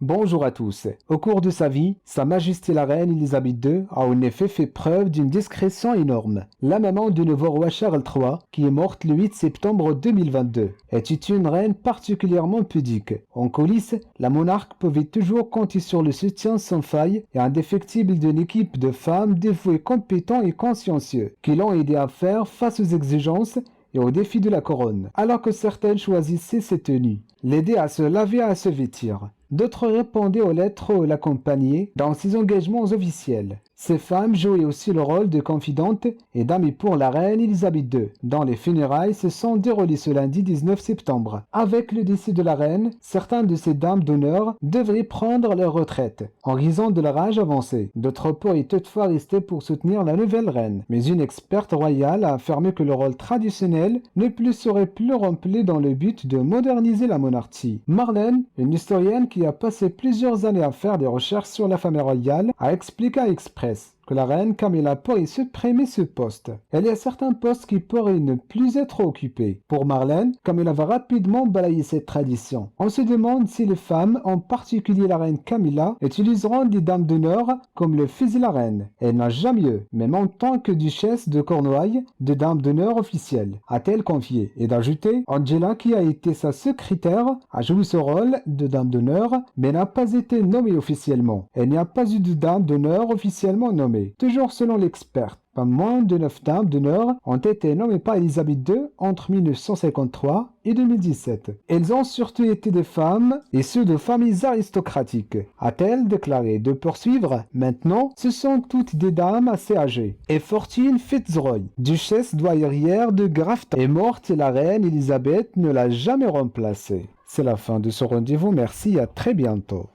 Bonjour à tous. Au cours de sa vie, Sa Majesté la Reine Elisabeth II a en effet fait preuve d'une discrétion énorme. La maman du nouveau roi Charles III, qui est morte le 8 septembre 2022, était une reine particulièrement pudique. En coulisses, la monarque pouvait toujours compter sur le soutien sans faille et indéfectible d'une équipe de femmes dévouées, compétentes et consciencieuses, qui l'ont aidé à faire face aux exigences et aux défis de la couronne, alors que certaines choisissaient ses tenues, l'aider à se laver et à se vêtir. D'autres répondaient aux lettres ou l'accompagnaient dans ses engagements officiels. Ces femmes jouaient aussi le rôle de confidentes et d'amies pour la reine Elisabeth II, dont les funérailles se sont déroulées ce lundi 19 septembre. Avec le décès de la reine, certaines de ces dames d'honneur devraient prendre leur retraite en raison de leur âge avancé. D'autres pourraient toutefois rester pour soutenir la nouvelle reine. Mais une experte royale a affirmé que le rôle traditionnel serait plus rempli dans le but de moderniser la monarchie. Marlène, une historienne qui a passé plusieurs années à faire des recherches sur la famille royale, a expliqué à Express que la reine Camilla pourrait supprimer ce poste. Il y a certains postes qui pourraient ne plus être occupés. Pour Marlène, Camilla va rapidement balayer cette tradition. On se demande si les femmes, en particulier la reine Camilla, utiliseront des dames d'honneur comme le faisait la reine. Elle n'a jamais eu, même en tant que duchesse de Cornouailles, de dame d'honneur officielle, a-t-elle confié, et d'ajouter, Angela, qui a été sa secrétaire, a joué ce rôle de dame d'honneur, mais n'a pas été nommée officiellement. Elle n'y a pas eu de dame d'honneur officiellement nommée. Toujours selon l'expert, pas moins de 9 dames d'honneur ont été nommées par Elisabeth II entre 1953 et 2017. Elles ont surtout été des femmes et ceux de familles aristocratiques, a-t-elle déclaré. De poursuivre, maintenant, ce sont toutes des dames assez âgées. Et Fortune Fitzroy, duchesse douairière de Grafton, est morte et la reine Elisabeth ne l'a jamais remplacée. C'est la fin de ce rendez-vous, merci, à très bientôt.